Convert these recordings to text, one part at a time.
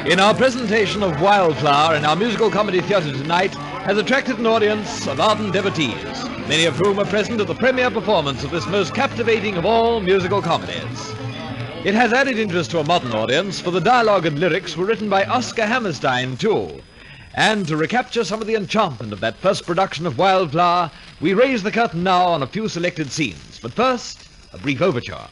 in our presentation of Wildflower in our musical comedy theatre tonight has attracted an audience of ardent devotees, many of whom are present at the premiere performance of this most captivating of all musical comedies. It has added interest to a modern audience, for the dialogue and lyrics were written by Oscar Hammerstein, too. And to recapture some of the enchantment of that first production of Wildflower, we raise the curtain now on a few selected scenes. But first, a brief overture.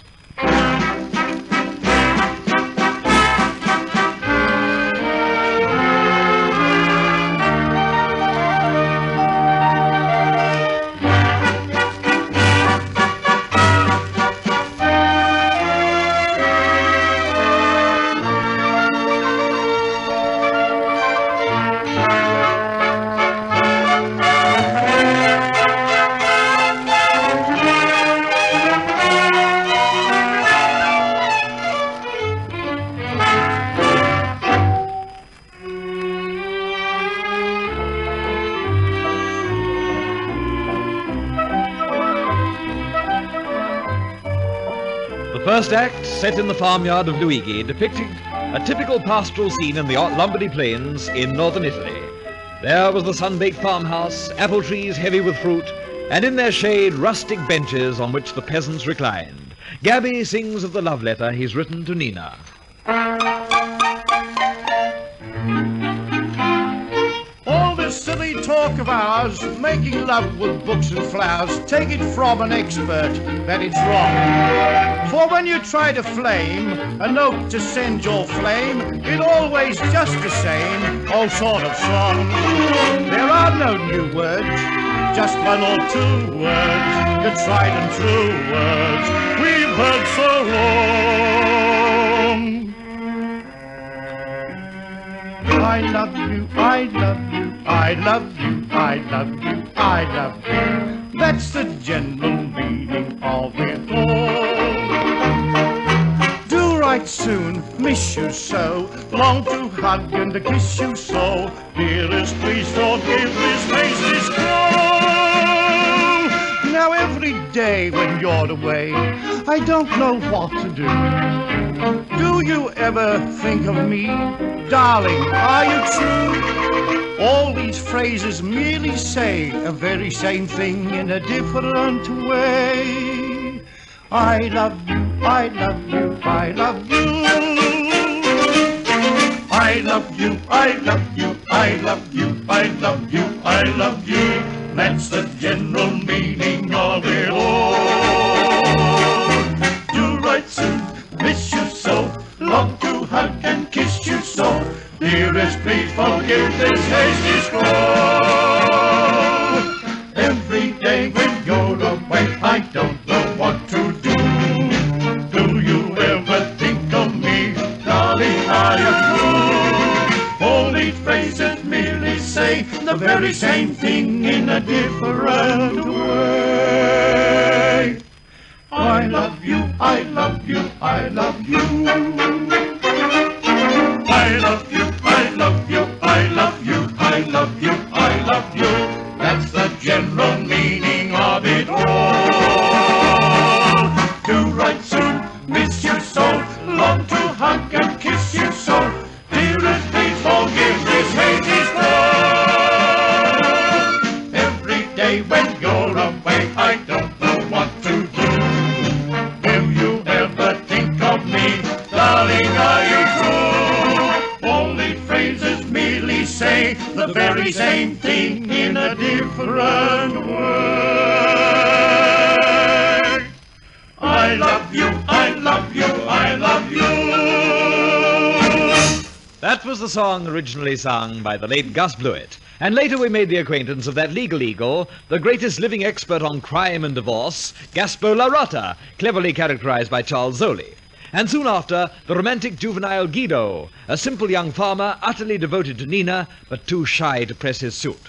The first act, set in the farmyard of Luigi, depicted a typical pastoral scene in the Lombardy Plains in northern Italy. There was the sun-baked farmhouse, apple trees heavy with fruit, and in their shade rustic benches on which the peasants reclined. Gabby sings of the love letter he's written to Nina. All this silly talk of ours, making love with books and flowers, take it from an expert that it's wrong. For when you try to flame a note to send your flame, it always just the same old sort of song. There are no new words, just one or two words, the tried and true words we've heard so long. I love you, I love you, I love you, I love you, I love you. That's the general meaning of it all. Do right soon, miss you so, long to hug and to kiss you so. Dearest, please forgive this hasty scroll. Now every day when you're away, I don't know what to do. Do you ever think of me? Darling, are you true? All these phrases merely say a very same thing in a different way. I love you, I love you, I love you. I love you, I love you, I love you, I love you, I love you. That's the general meaning of it all. Do right soon, miss you so, long to hug and kiss you so. Dearest, please forgive this hasty scroll. Every day when you're away, I don't know what to do. Do you ever think of me, darling, are you true? All these phrases merely say the very same thing in a different way. I love you, I love you, I love you. I love you, I love you, I love you, I love you, I love you. That's the general meaning of it all. Do right soon, miss you so, long to hug and kiss you so. Dearest, please forgive this hasty scroll. Every day when you're away, I don't know what to do. Will you ever think of me, darling, are you true? All these phrases merely say the very same thing in a different way. I love you, I love you, I love you. That was the song originally sung by the late Gus Blewett. And later we made the acquaintance of that legal eagle, the greatest living expert on crime and divorce, Gaspo La Rota, cleverly characterized by Charles Zoli. And soon after, the romantic juvenile Guido, a simple young farmer utterly devoted to Nina, but too shy to press his suit.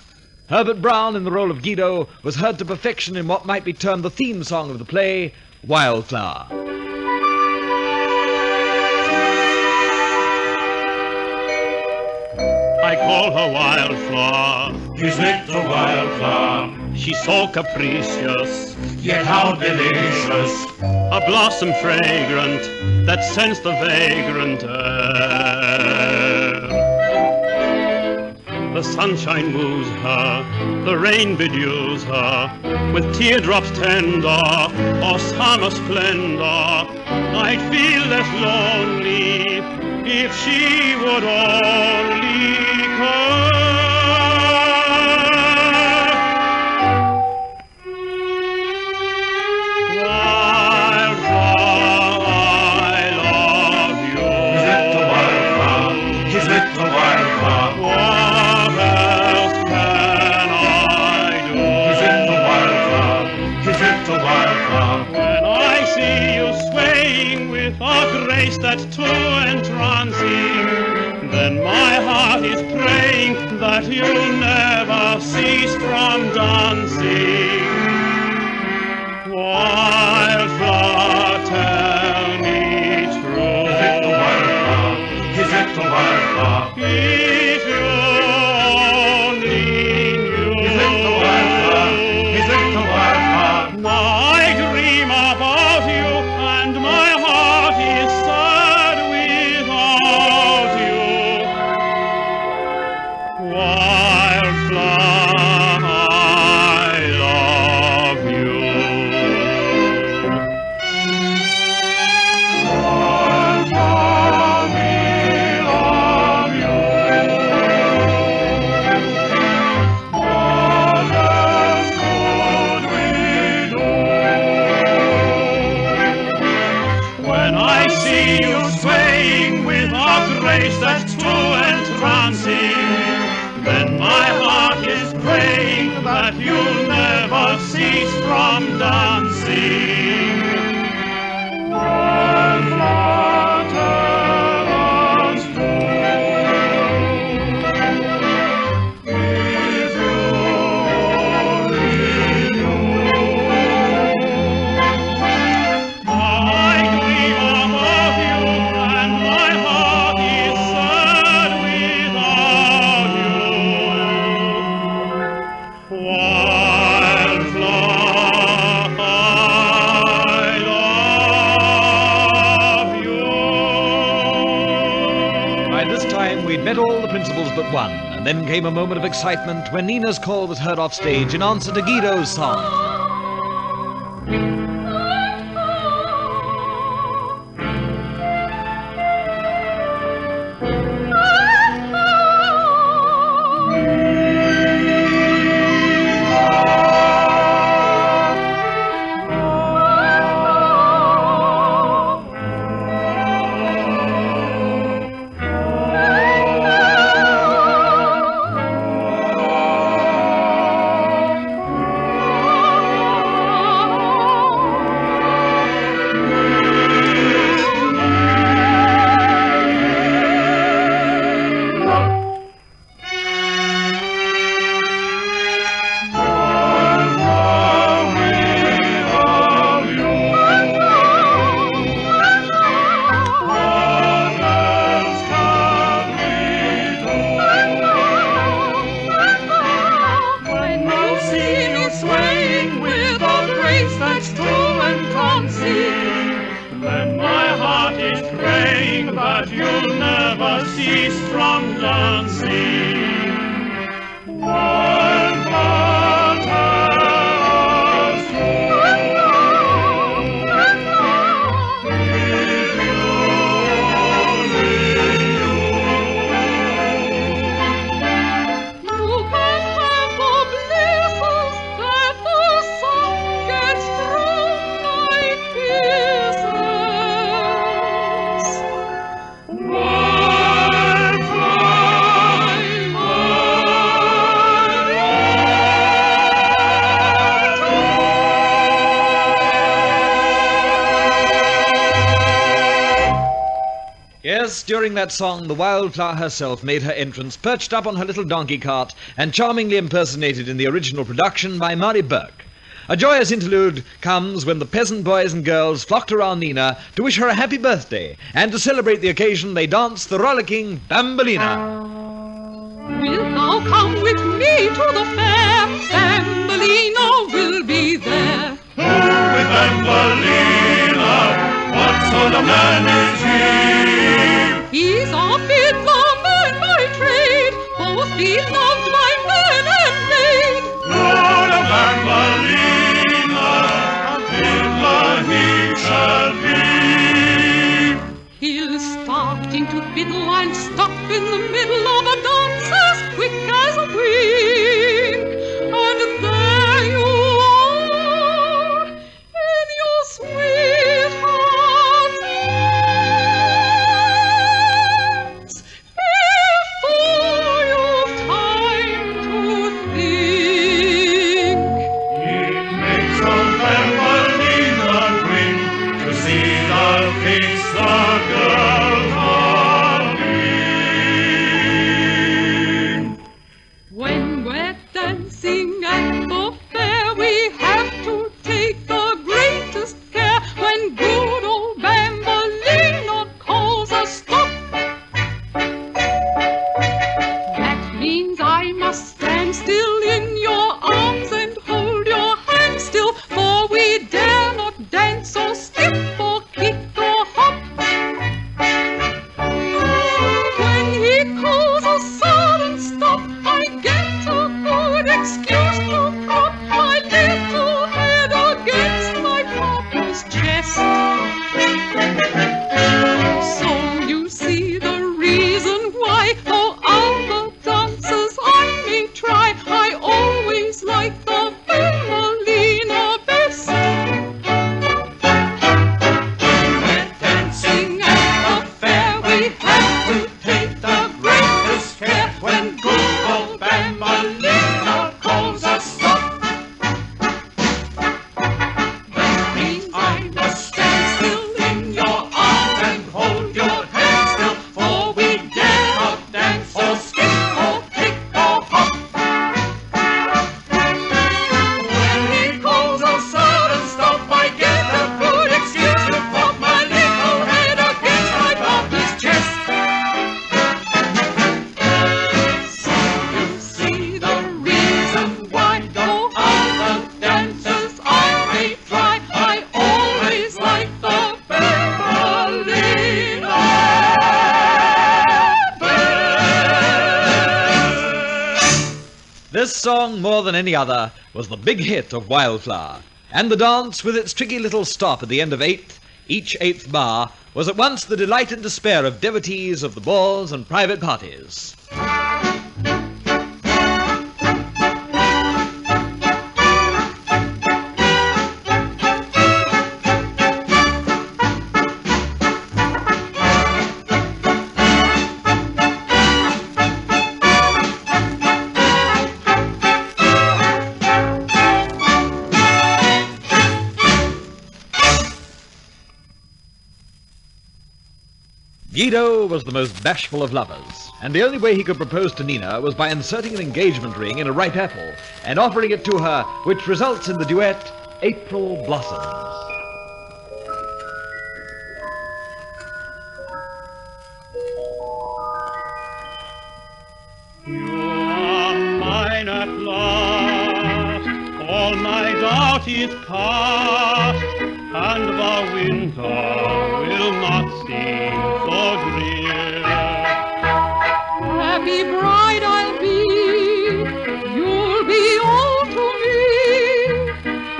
Herbert Brown, in the role of Guido, was heard to perfection in what might be termed the theme song of the play, Wildflower. I call her Wildflower, His little wildflower, she's so capricious, yet how delicious. a blossom fragrant that scents the vagrant air. The sunshine woos her, the rain bedews her, with teardrops tender or summer splendor. I'd feel less lonely if she would only come. That's too entrancing, then my heart is praying that you'll never cease from dancing. Wildflower, tell me true. Is it the wildflower? Is it the wildflower? If you only knew. Is it the wildflower? Is it the wildflower? Now I dream about you and my heart is sad without you. Wildflower, I love you. Wildflower, we love you. What else could we do? When I see you swaying with a grace that's too entrancing, then my heart is praying that you'll never cease from dancing. Wildflower, tell us true. If you only knew. I dream about you and my heart is sad without you. Wildflower, I love you. By this time, we'd met all the principals but one, and then came a moment of excitement when Nina's call was heard off stage in answer to Guido's song. Then my heart is praying that you'll never cease from dancing. Wildflower, tell us true. If you only knew. You can have the blisses that the sun gets through my kisses. Yes, during that song, the Wildflower herself made her entrance, perched up on her little donkey cart, and charmingly impersonated in the original production by Murray Burke. A joyous interlude comes when the peasant boys and girls flocked around Nina to wish her a happy birthday, and to celebrate the occasion they danced the rollicking Bambolina. Wilt thou come with me to the fair? Bambolina will be there. Who with Bambolina? What sort of man is he? He's a fiddler man by trade, both below fiddle and stop in the middle of a dance as quick as a wink. And there you are in your sweetheart's arms before you've time to think. It makes a Thumbelina grin to see the face the girls are in. When we're dancing at the fair, we have to take the greatest care. When good old Bambolina calls us stop, that means I must stand still in your arms and hold your hand still, for we dare not dance or skip or kick or hop. When he calls a sudden stop, I get a good excuse to prop my little head against my papa's chest. So you see the reason why, though other dances I may try, I always like the Thumbelina best. We're dancing at the fair, we have to take the greatest care. When good old Bambolina calls us stop, that means I must stand still in your arms and hold your hand still, for we dare not dance or skip or kick or hop. When he calls a sudden stop, I get a good excuse to pop my little head against my papa's chest. So you see the reason why, though other dances I may try, I always like the Bambolina best. This song, more than any other, was the big hit of Wildflower. And the dance, with its tricky little stop at the end of each eighth bar, was at once the delight and despair of devotees of the balls and private parties. Guido was the most bashful of lovers, and the only way he could propose to Nina was by inserting an engagement ring in a ripe apple and offering it to her, which results in the duet April Blossoms. You are mine at last, all my doubt is past, and the winter will not seem so drear. Happy bride I'll be, you'll be all to me,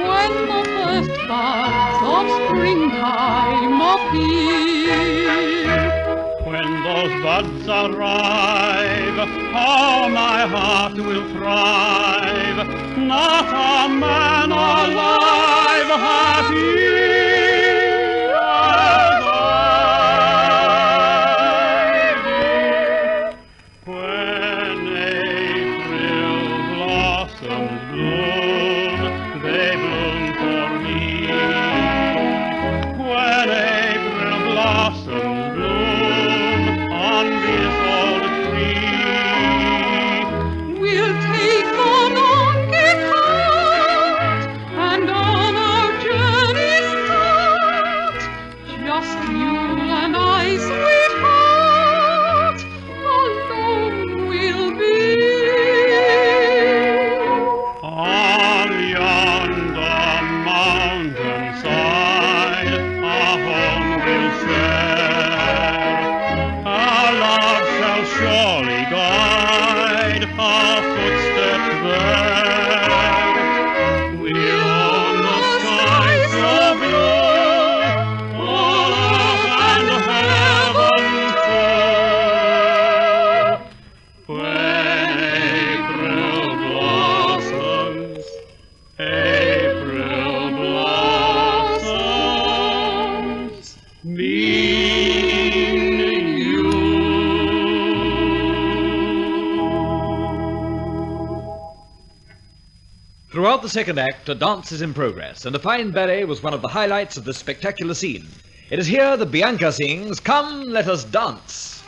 when the first buds of springtime appear. When those buds arrive, how my heart will thrive, not a man alive happy as I do. When April blossoms bloom, they bloom for me. When April blossoms bloom on this old tree, We'll take the donkey cart and on our journey the second act, a dance is in progress, and a fine ballet was one of the highlights of this spectacular scene. It is here that Bianca sings, "Come, let us dance."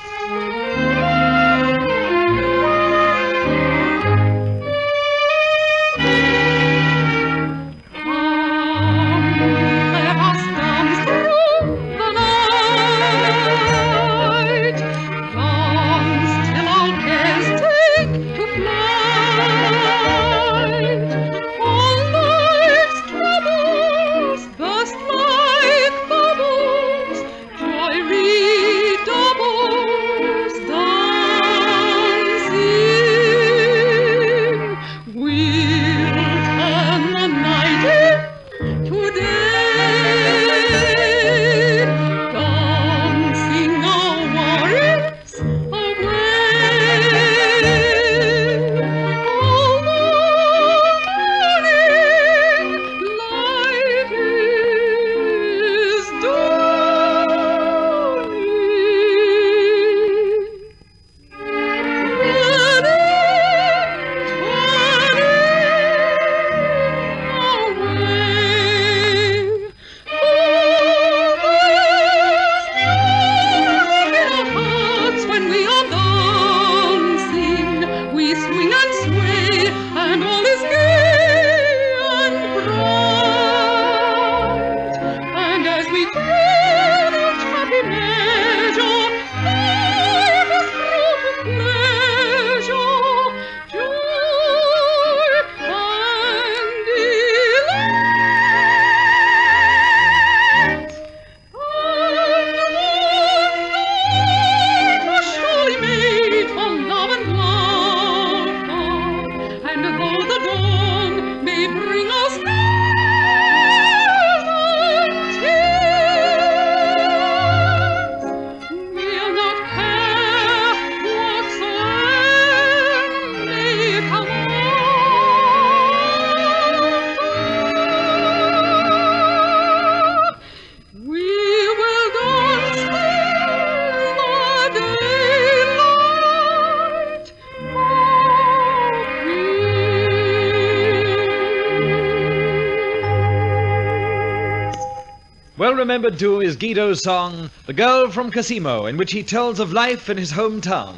Well remembered, too, is Guido's song, "The Girl from Cosimo," in which he tells of life in his hometown.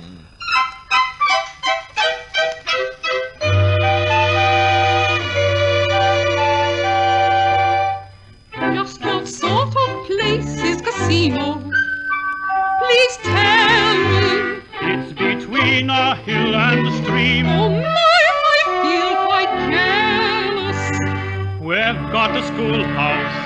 Just what sort of place is Cosimo? Please tell me. It's between a hill and a stream. Oh my, I feel quite jealous. We've got a schoolhouse,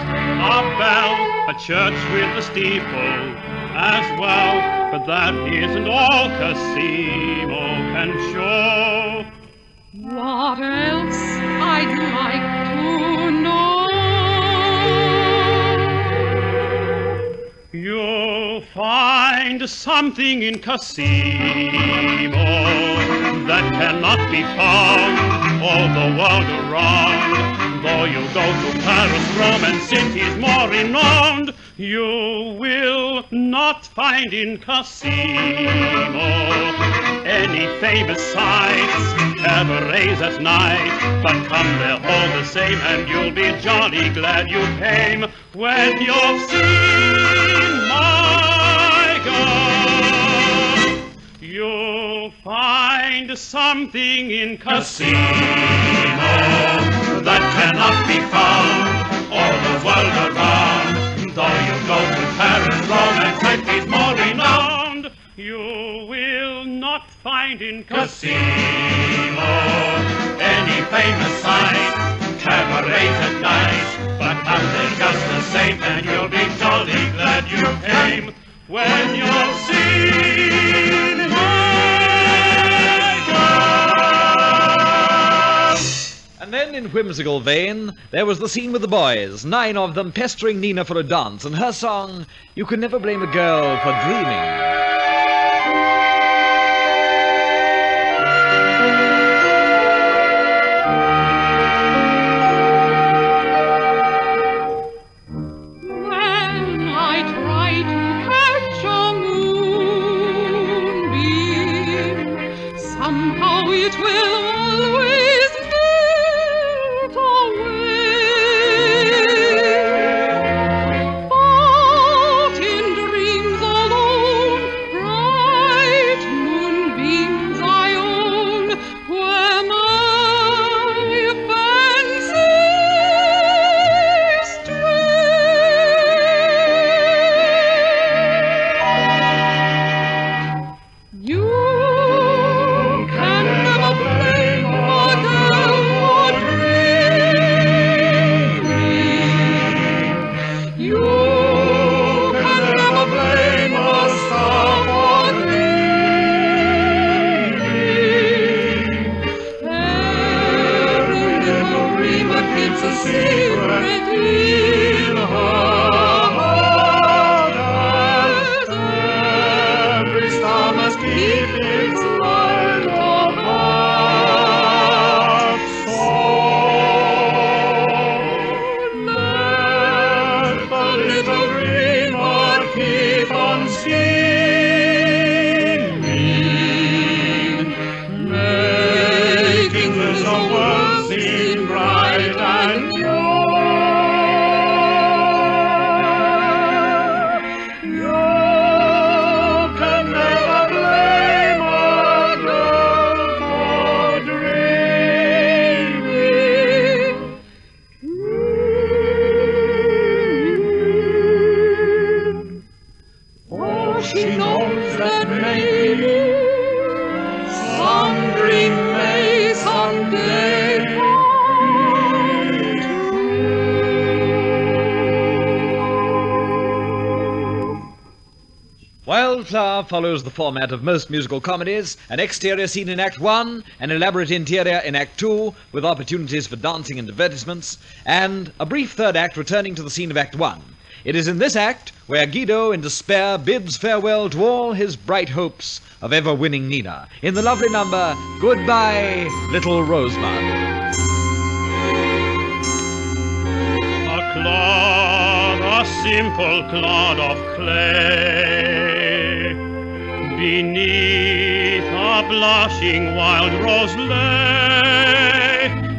a bell, a church with a steeple as well. But that isn't all Cosimo can show. What else I'd like to know? You'll find something in Cosimo that cannot be found all the world around. Though you go to Paris, Rome, and cities more renowned, you will not find in Cosimo any famous sights, cabarets at night. But come there all the same, and you'll be jolly glad you came when you've seen my girl. You'll find something in Cosimo that cannot be found all the world around. Though you go to Paris, Rome, and cities more renowned, you will not find in Cosimo any famous sight, cabarets at night. But come there just the same, and you'll be jolly glad you came when you've seen my girl. And then, in whimsical vein, there was the scene with the boys, 9 of them pestering Nina for a dance, and her song, "You Could Never Blame a Girl for Dreaming." Somehow it will always meet singing, making the world seem bright and pure. You can never blame a girl for dreaming. For she knows that maybe some dream may someday come true. Wildflower follows the format of most musical comedies: an exterior scene in Act 1, an elaborate interior in Act 2, with opportunities for dancing and advertisements, and a brief third act returning to the scene of Act 1. It is in this act where Guido, in despair, bids farewell to all his bright hopes of ever winning Nina, in the lovely number, Goodbye, Little Rosebud. A clod, a simple clod of clay, beneath a blushing wild rose lay.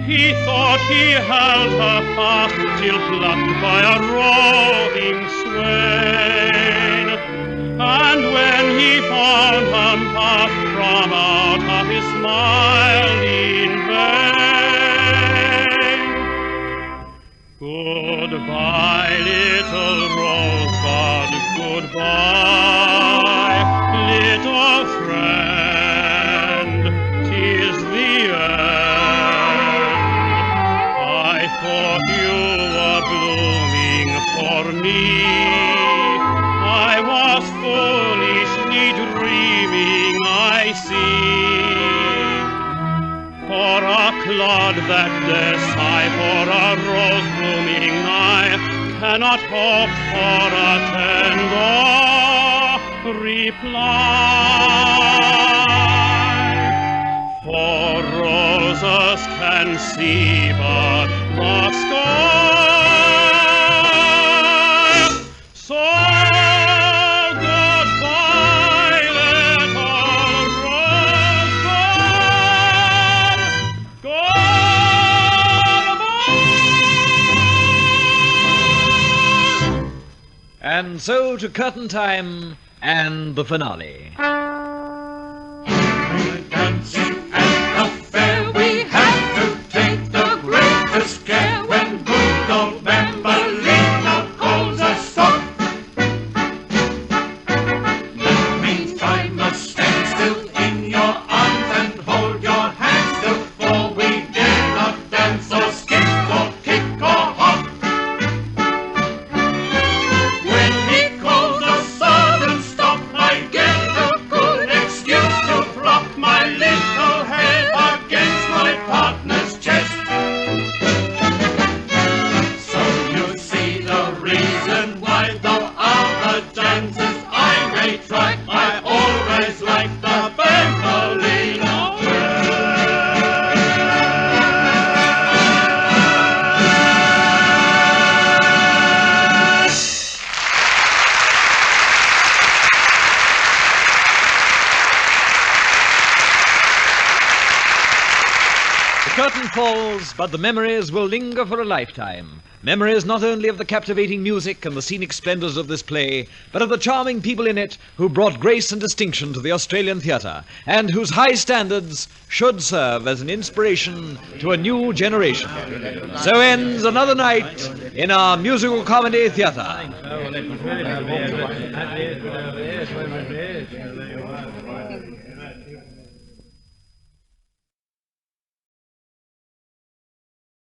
He thought he held her fast till plucked by a roving swain. And when he found her passed from out of his smile in vain. Goodbye, little rosebud, goodbye, little friend, 'tis the end. I thought you were blooming for me. I was foolishly dreaming, I see. For a clod that sigh, for a rose blooming I cannot hope for a tender reply. For roses can see but the sky. So goodbye, little rosebud, goodbye. And so to curtain time and the finale. Dancing at the fair, we have to take the greatest care when good old Thumbelina calls us stop. That means I must stand still in your arms and hold your hands still, for we dare not dance or skip or kick or hop. When he calls a sudden stop, I get a good excuse to flop my little head against my partner's chest. So you see the reason why, though other dances I may try, I always like the Thumbelina The curtain falls, but the memories will linger for a lifetime. Memories not only of the captivating music and the scenic splendors of this play, but of the charming people in it who brought grace and distinction to the Australian theatre, and whose high standards should serve as an inspiration to a new generation. So ends another night in our musical comedy theatre.